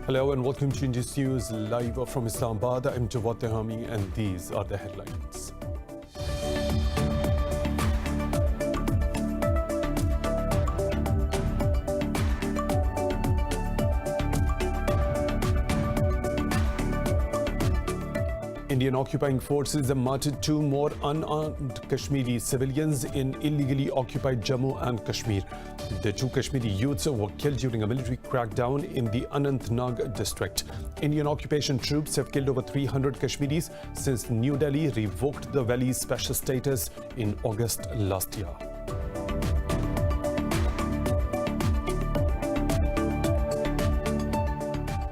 Hello and welcome to Indus News live from Islamabad. I'm Jawad Tehami and these are the headlines. Indian occupying forces have martyred two more unarmed Kashmiri civilians in illegally occupied Jammu and Kashmir. The two Kashmiri youths were killed during a military crackdown in the Anantnag district. Indian occupation troops have killed over 300 Kashmiris since New Delhi revoked the valley's special status in August last year.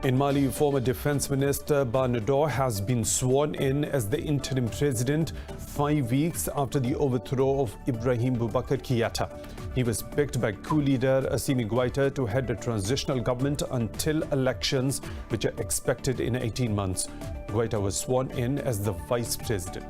In Mali, former Defense Minister Barnador has been sworn in as the interim president 5 weeks after the overthrow of Ibrahim Boubacar Keïta. He was picked by coup leader Assimi Goïta to head the transitional government until elections, which are expected in 18 months. Goïta was sworn in as the vice president.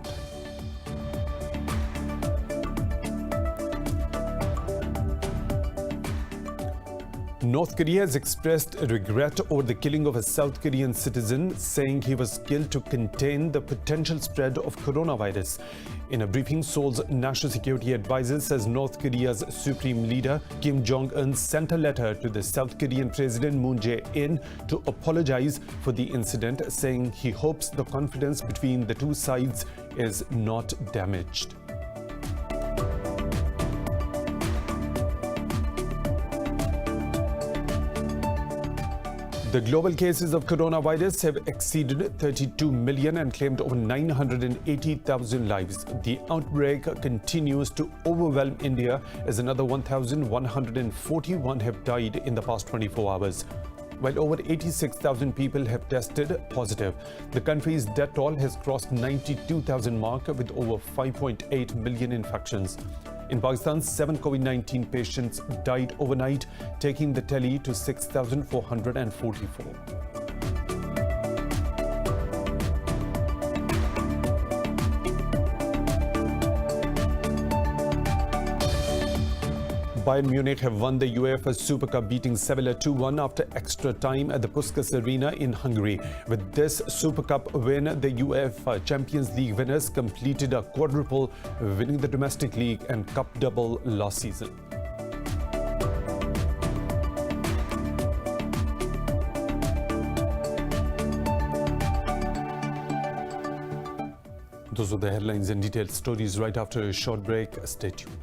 North Korea has expressed regret over the killing of a South Korean citizen, saying he was killed to contain the potential spread of coronavirus. In a briefing, Seoul's National Security Advisor says North Korea's supreme leader Kim Jong-un sent a letter to the South Korean President Moon Jae-in to apologize for the incident, saying he hopes the confidence between the two sides is not damaged. The global cases of coronavirus have exceeded 32 million and claimed over 980,000 lives. The outbreak continues to overwhelm India as another 1,141 have died in the past 24 hours. While over 86,000 people have tested positive, the country's death toll has crossed 92,000 mark with over 5.8 million infections. In Pakistan, 7 COVID-19 patients died overnight, taking the tally to 6,444. Bayern Munich have won the UEFA Super Cup, beating Sevilla 2-1 after extra time at the Puskas Arena in Hungary. With this Super Cup win, the UEFA Champions League winners completed a quadruple, winning the domestic league and cup double last season. Those are the headlines and detailed stories right after a short break. Stay tuned.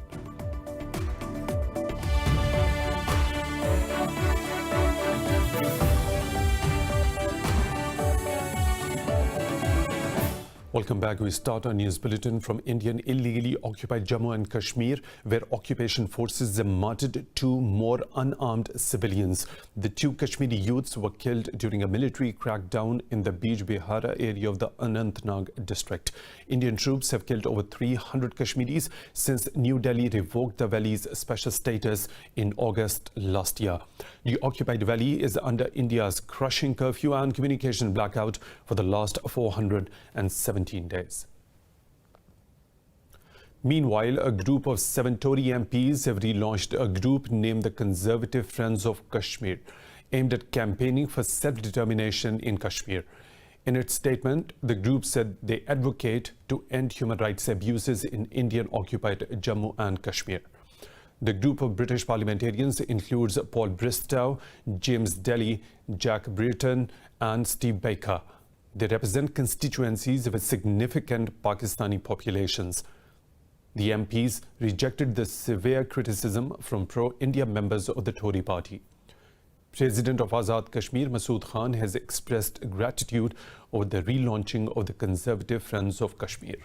Welcome back. We start our news bulletin from Indian illegally occupied Jammu and Kashmir, where occupation forces have martyred two more unarmed civilians. The two Kashmiri youths were killed during a military crackdown in the Bij Bihara area of the Anantnag district. Indian troops have killed over 300 Kashmiris since New Delhi revoked the valley's special status in August last year. The occupied valley is under India's crushing curfew and communication blackout for the last 417 days. Meanwhile, a group of 7 Tory MPs have relaunched a group named the Conservative Friends of Kashmir, aimed at campaigning for self-determination in Kashmir. In its statement, the group said they advocate to end human rights abuses in Indian-occupied Jammu and Kashmir. The group of British parliamentarians includes Paul Bristow, James Daly, Jack Britton and Steve Baker. They represent constituencies with significant Pakistani populations. The MPs rejected the severe criticism from pro-India members of the Tory party. President of Azad Kashmir, Masood Khan, has expressed gratitude over the relaunching of the Conservative Friends of Kashmir.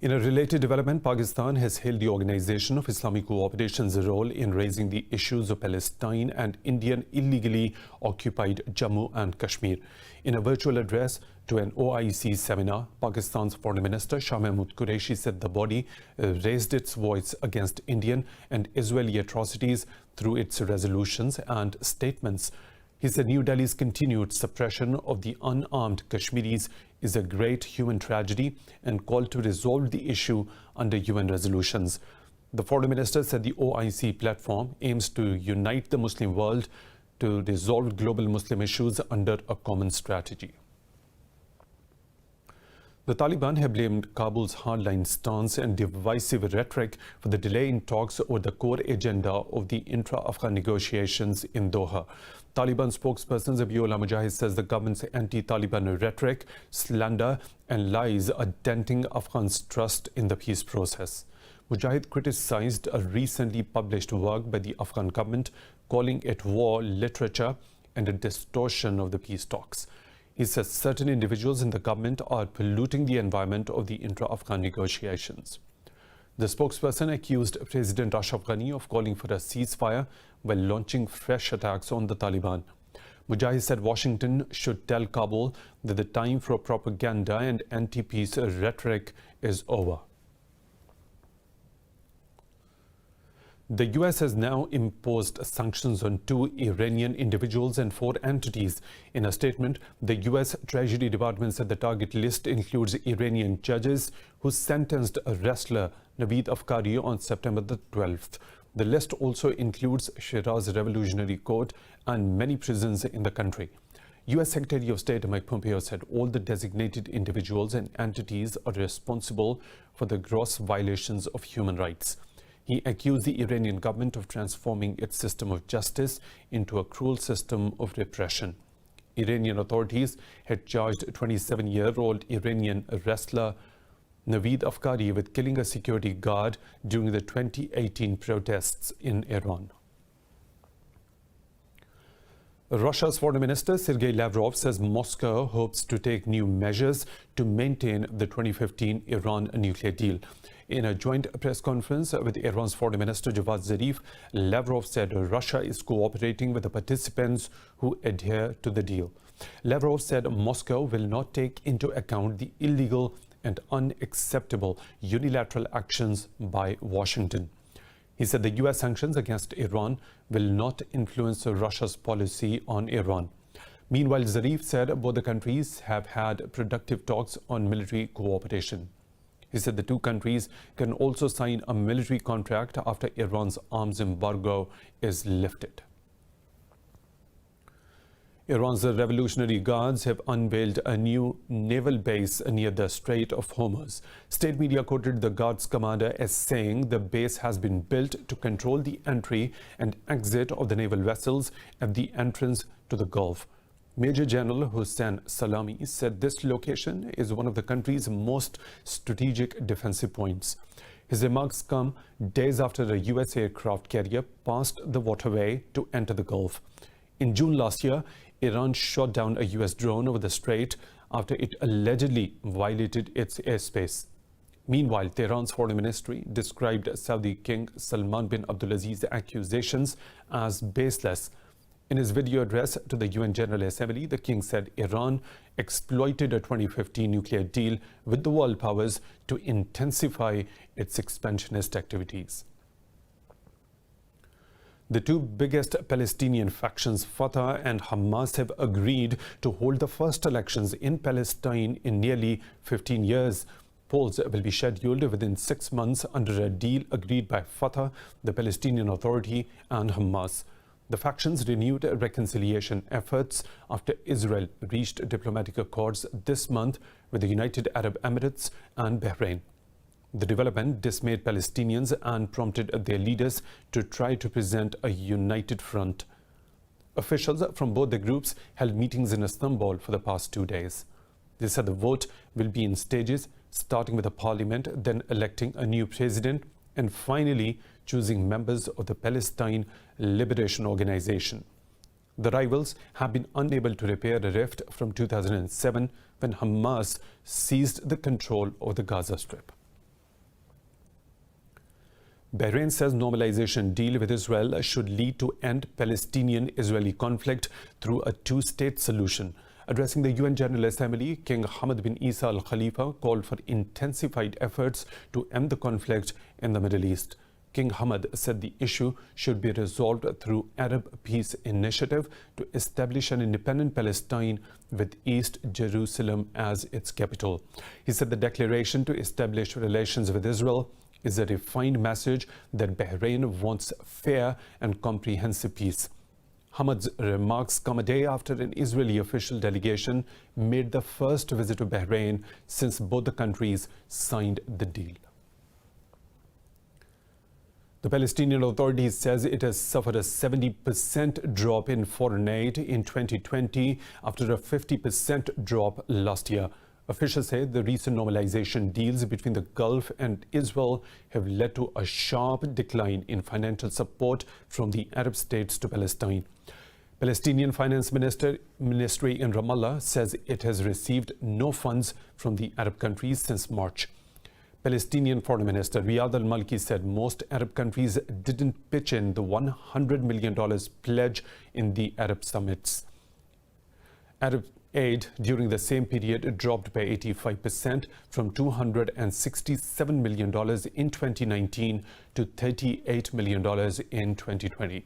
In a related development, Pakistan has hailed the Organization of Islamic Cooperation's role in raising the issues of Palestine and Indian illegally occupied Jammu and Kashmir. In a virtual address to an OIC seminar, Pakistan's Foreign Minister Shah Mahmood Qureshi said the body raised its voice against Indian and Israeli atrocities through its resolutions and statements. He said New Delhi's continued suppression of the unarmed Kashmiris is a great human tragedy and called to resolve the issue under UN resolutions. The foreign minister said the OIC platform aims to unite the Muslim world to resolve global Muslim issues under a common strategy. The Taliban have blamed Kabul's hardline stance and divisive rhetoric for the delay in talks over the core agenda of the intra-Afghan negotiations in Doha. Taliban spokesperson Zabiullah Mujahid says the government's anti-Taliban rhetoric, slander and lies are denting Afghans' trust in the peace process. Mujahid criticized a recently published work by the Afghan government calling it war literature and a distortion of the peace talks. He says certain individuals in the government are polluting the environment of the intra-Afghan negotiations. The spokesperson accused President Ashraf Ghani of calling for a ceasefire while launching fresh attacks on the Taliban. Mujahid said Washington should tell Kabul that the time for propaganda and anti-peace rhetoric is over. The US has now imposed sanctions on 2 Iranian individuals and 4 entities. In a statement, the US Treasury Department said the target list includes Iranian judges who sentenced a wrestler, Naveed Afkari, on September the 12th. The list also includes Shiraz Revolutionary Court and many prisons in the country. US Secretary of State Mike Pompeo said all the designated individuals and entities are responsible for the gross violations of human rights. He accused the Iranian government of transforming its system of justice into a cruel system of repression. Iranian authorities had charged 27-year-old Iranian wrestler Naveed Afkari with killing a security guard during the 2018 protests in Iran. Russia's Foreign Minister Sergei Lavrov says Moscow hopes to take new measures to maintain the 2015 Iran nuclear deal. In a joint press conference with Iran's Foreign Minister Javad Zarif, Lavrov said Russia is cooperating with the participants who adhere to the deal. Lavrov said Moscow will not take into account the illegal and unacceptable unilateral actions by Washington. He said the US sanctions against Iran will not influence Russia's policy on Iran. Meanwhile, Zarif said both the countries have had productive talks on military cooperation. He said the 2 countries can also sign a military contract after Iran's arms embargo is lifted. Iran's Revolutionary Guards have unveiled a new naval base near the Strait of Hormuz. State media quoted the Guards commander as saying the base has been built to control the entry and exit of the naval vessels at the entrance to the Gulf. Major General Hossein Salami said this location is one of the country's most strategic defensive points. His remarks come days after a US aircraft carrier passed the waterway to enter the Gulf. In June last year, Iran shot down a US drone over the strait after it allegedly violated its airspace. Meanwhile, Tehran's foreign ministry described Saudi King Salman bin Abdulaziz's accusations as baseless. In his video address to the UN General Assembly, the king said Iran exploited a 2015 nuclear deal with the world powers to intensify its expansionist activities. The 2 biggest Palestinian factions, Fatah and Hamas, have agreed to hold the first elections in Palestine in nearly 15 years. Polls will be scheduled within 6 months under a deal agreed by Fatah, the Palestinian Authority, and Hamas. The factions renewed reconciliation efforts after Israel reached diplomatic accords this month with the United Arab Emirates and Bahrain. The development dismayed Palestinians and prompted their leaders to try to present a united front. Officials from both the groups held meetings in Istanbul for the past 2 days. They said the vote will be in stages, starting with the parliament, then electing a new president, and finally choosing members of the Palestine Liberation Organization. The rivals have been unable to repair a rift from 2007 when Hamas seized the control of the Gaza Strip. Bahrain says normalization deal with Israel should lead to end Palestinian-Israeli conflict through a 2-state solution. Addressing the UN General Assembly, King Hamad bin Isa Al Khalifa called for intensified efforts to end the conflict in the Middle East. King Hamad said the issue should be resolved through Arab Peace Initiative to establish an independent Palestine with East Jerusalem as its capital. He said the declaration to establish relations with Israel is a refined message that Bahrain wants fair and comprehensive peace. Hamad's remarks come a day after an Israeli official delegation made the first visit to Bahrain since both the countries signed the deal. The Palestinian Authority says it has suffered a 70% drop in foreign aid in 2020 after a 50% drop last year. Officials say the recent normalization deals between the Gulf and Israel have led to a sharp decline in financial support from the Arab states to Palestine. Palestinian Finance Ministry in Ramallah says it has received no funds from the Arab countries since March. Palestinian Foreign Minister Riyad al-Malki said most Arab countries didn't pitch in the $100 million pledge in the Arab summits. Arab aid during the same period dropped by 85% from $267 million in 2019 to $38 million in 2020.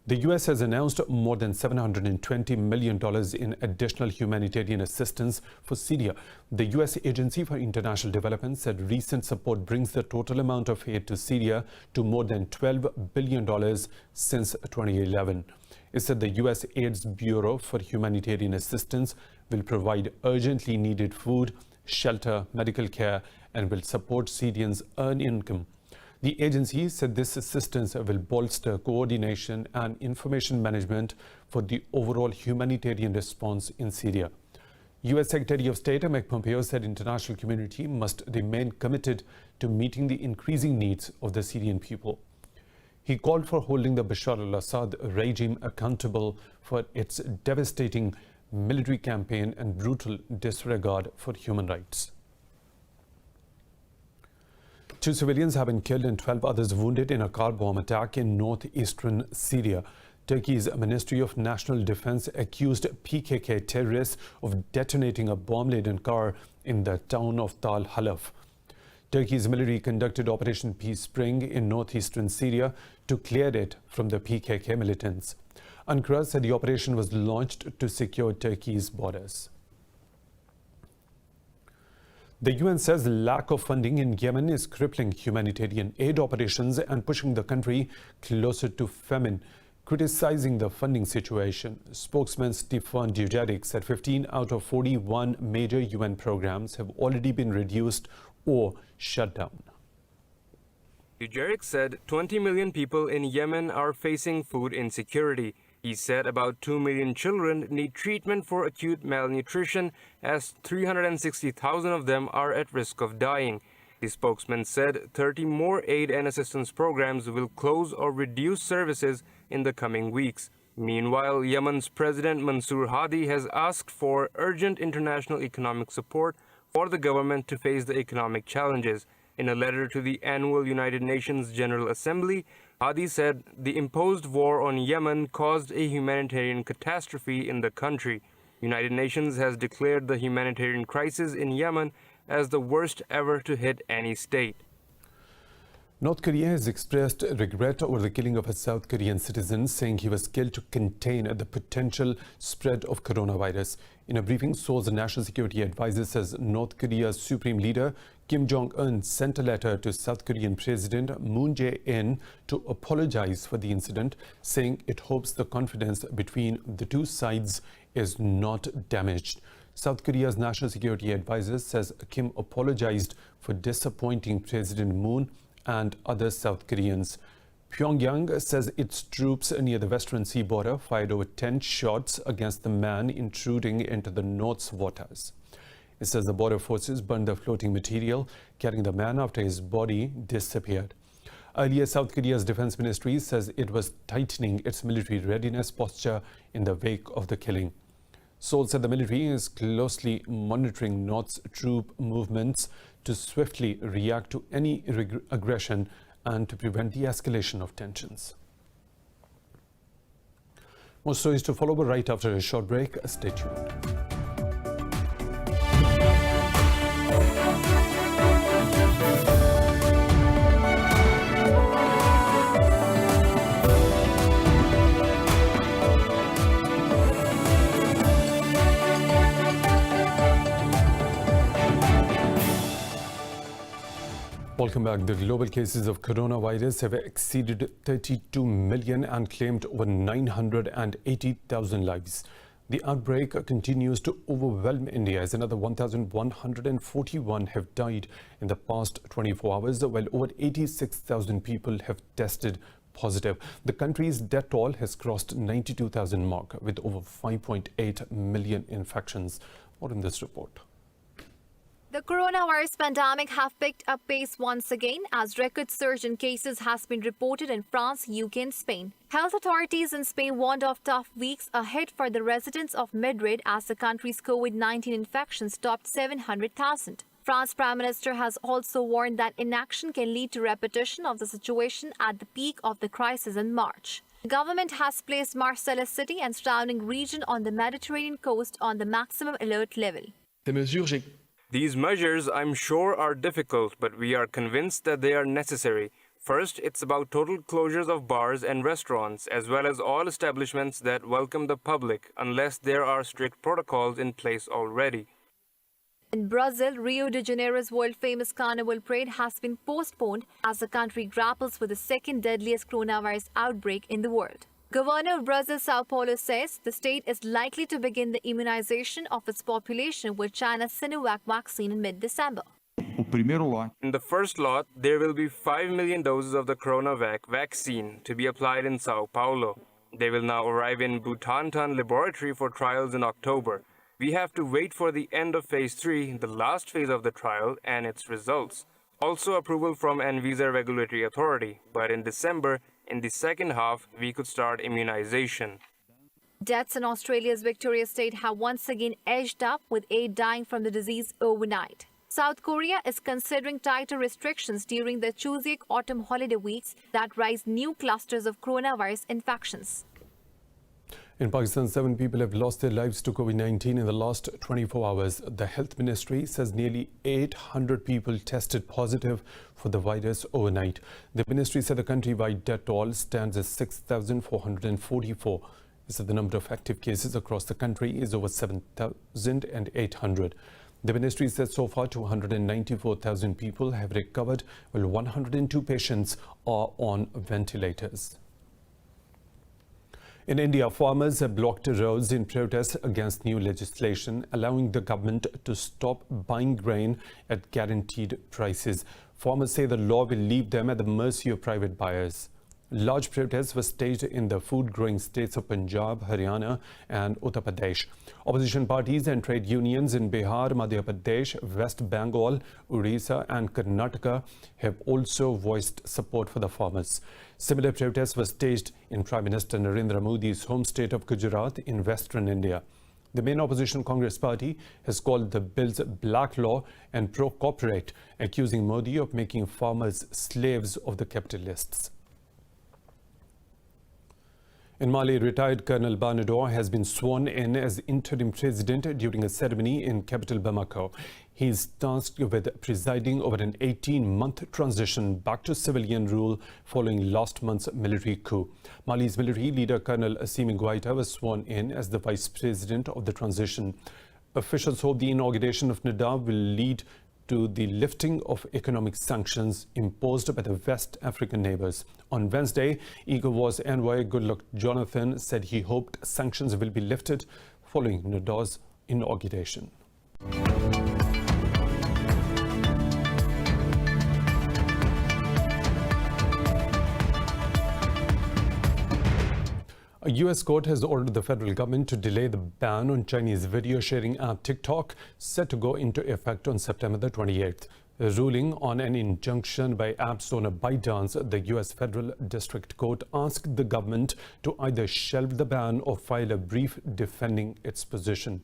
The U.S. has announced more than $720 million in additional humanitarian assistance for Syria. The U.S. Agency for International Development said recent support brings the total amount of aid to Syria to more than $12 billion since 2011. It said the U.S. AIDS Bureau for Humanitarian Assistance will provide urgently needed food, shelter, medical care, and will support Syrians' earned income. The agency said this assistance will bolster coordination and information management for the overall humanitarian response in Syria. U.S. Secretary of State Mike Pompeo said international community must remain committed to meeting the increasing needs of the Syrian people. He called for holding the Bashar al-Assad regime accountable for its devastating military campaign and brutal disregard for human rights. 2 civilians have been killed and 12 others wounded in a car bomb attack in northeastern Syria. Turkey's Ministry of National Defense accused PKK terrorists of detonating a bomb-laden car in the town of Tal Halaf. Turkey's military conducted Operation Peace Spring in northeastern Syria to clear it from the PKK militants. Ankara said the operation was launched to secure Turkey's borders. The UN says lack of funding in Yemen is crippling humanitarian aid operations and pushing the country closer to famine. Criticizing the funding situation, spokesman Stefan Dujarric said 15 out of 41 major UN programs have already been reduced or shut down. Dujarric said 20 million people in Yemen are facing food insecurity. He said about 2 million children need treatment for acute malnutrition, as 360,000 of them are at risk of dying. The spokesman said 30 more aid and assistance programs will close or reduce services in the coming weeks. Meanwhile, Yemen's President Mansour Hadi has asked for urgent international economic support for the government to face the economic challenges. In a letter to the annual United Nations General Assembly, Hadi said the imposed war on Yemen caused a humanitarian catastrophe in the country. United Nations has declared the humanitarian crisis in Yemen as the worst ever to hit any state. North Korea has expressed regret over the killing of a South Korean citizen, saying he was killed to contain the potential spread of coronavirus. In a briefing, Seoul's national security advisor says North Korea's supreme leader Kim Jong-un sent a letter to South Korean President Moon Jae-in to apologize for the incident, saying it hopes the confidence between the two sides is not damaged. South Korea's national security advisor says Kim apologized for disappointing President Moon and other South Koreans. Pyongyang says its troops near the Western Sea border fired over 10 shots against the man intruding into the North's waters. It says the border forces burned the floating material carrying the man after his body disappeared. Earlier, South Korea's defense ministry says it was tightening its military readiness posture in the wake of the killing. Seoul said the military is closely monitoring North's troop movements to swiftly react to any aggression and to prevent the escalation of tensions. More stories to follow, but right after a short break. Stay tuned. Welcome back. The global cases of coronavirus have exceeded 32 million and claimed over 980,000 lives. The outbreak continues to overwhelm India as another 1,141 have died in the past 24 hours, while over 86,000 people have tested positive. The country's death toll has crossed 92,000 mark with over 5.8 million infections. More in this report. The coronavirus pandemic have picked up pace once again as record surge in cases has been reported in France, UK and Spain. Health authorities in Spain warned of tough weeks ahead for the residents of Madrid as the country's COVID-19 infections topped 700,000. France Prime Minister has also warned that inaction can lead to repetition of the situation at the peak of the crisis in March. The government has placed Marseille city and surrounding region on the Mediterranean coast on the maximum alert level. These measures, I'm sure, are difficult, but we are convinced that they are necessary. First, it's about total closures of bars and restaurants, as well as all establishments that welcome the public, unless there are strict protocols in place already. In Brazil, Rio de Janeiro's world-famous Carnival parade has been postponed as the country grapples with the second deadliest coronavirus outbreak in the world. Governor of Brazil, Sao Paulo, says the state is likely to begin the immunization of its population with China's Sinovac vaccine in mid-December. In the first lot, there will be 5 million doses of the CoronaVac vaccine to be applied in Sao Paulo. They will now arrive in Butantan laboratory for trials in October. We have to wait for the end of phase 3, the last phase of the trial, and its results. Also approval from Anvisa regulatory authority, but in December, in the second half, we could start immunization. Deaths in Australia's Victoria State have once again edged up, with 8 dying from the disease overnight. South Korea is considering tighter restrictions during the Chuseok autumn holiday weeks that rise new clusters of coronavirus infections. In Pakistan, 7 people have lost their lives to COVID-19 in the last 24 hours. The Health Ministry says nearly 800 people tested positive for the virus overnight. The ministry said the countrywide death toll stands at 6,444. It said the number of active cases across the country is over 7,800. The ministry said so far 294,000 people have recovered, while 102 patients are on ventilators. In India, farmers have blocked roads in protest against new legislation allowing the government to stop buying grain at guaranteed prices. Farmers say the law will leave them at the mercy of private buyers. Large protests were staged in the food-growing states of Punjab, Haryana and Uttar Pradesh. Opposition parties and trade unions in Bihar, Madhya Pradesh, West Bengal, Orissa and Karnataka have also voiced support for the farmers. Similar protests were staged in Prime Minister Narendra Modi's home state of Gujarat in western India. The main opposition Congress party has called the bills black law and pro-corporate, accusing Modi of making farmers slaves of the capitalists. In Mali, retired Colonel Banador has been sworn in as interim president during a ceremony in capital Bamako. He is tasked with presiding over an 18-month transition back to civilian rule following last month's military coup. Mali's military leader Colonel Assimi Goïta was sworn in as the vice president of the transition. Officials hope the inauguration of Nada will lead to the lifting of economic sanctions imposed by the West African neighbors. On Wednesday, ECOWAS envoy Goodluck Jonathan said he hoped sanctions will be lifted following Nada's inauguration. A U.S. court has ordered the federal government to delay the ban on Chinese video sharing app TikTok, set to go into effect on September the 28th. Ruling on an injunction by app's owner ByteDance, the U.S. Federal District Court asked the government to either shelve the ban or file a brief defending its position.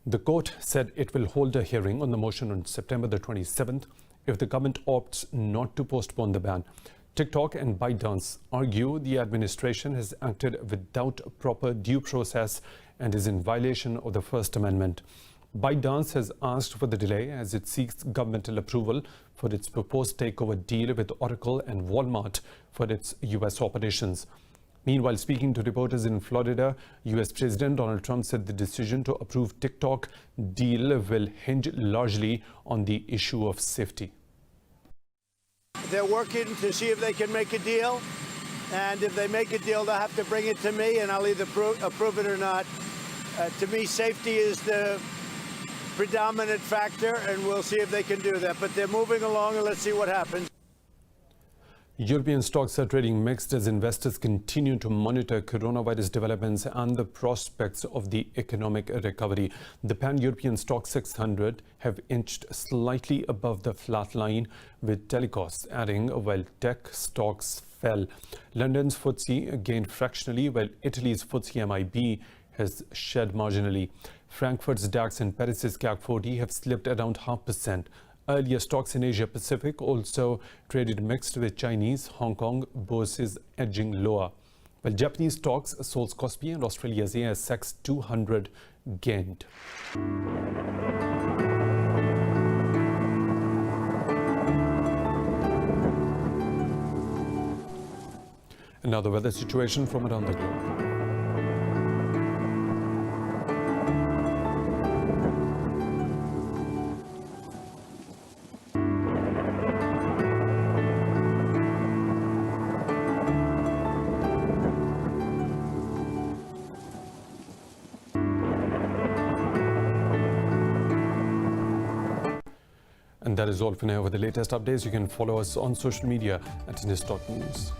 The court said it will hold a hearing on the motion on September the 27th if the government opts not to postpone the ban. TikTok and ByteDance argue the administration has acted without proper due process and is in violation of the First Amendment. ByteDance has asked for the delay as it seeks governmental approval for its proposed takeover deal with Oracle and Walmart for its U.S. operations. Meanwhile, speaking to reporters in Florida, U.S. President Donald Trump said the decision to approve TikTok deal will hinge largely on the issue of safety. They're working to see if they can make a deal. And if they make a deal, they'll have to bring it to me, and I'll either approve it or not. To me, safety is the predominant factor, and we'll see if they can do that. But they're moving along, and let's see what happens. European stocks are trading mixed as investors continue to monitor coronavirus developments and the prospects of the economic recovery. The pan-European stock 600 have inched slightly above the flat line, with telecoms adding while tech stocks fell. London's FTSE gained fractionally, while Italy's FTSE MIB has shed marginally. Frankfurt's DAX and Paris's CAC 40 have slipped around 0.5%. Earlier stocks in Asia Pacific also traded mixed, with Chinese, Hong Kong bourses edging lower. While Japanese stocks, Seoul's Kospi and Australia's ASX 200 gained. And now the weather situation from around the globe. And that is all for now. For the latest updates, you can follow us on social media at Indus.News.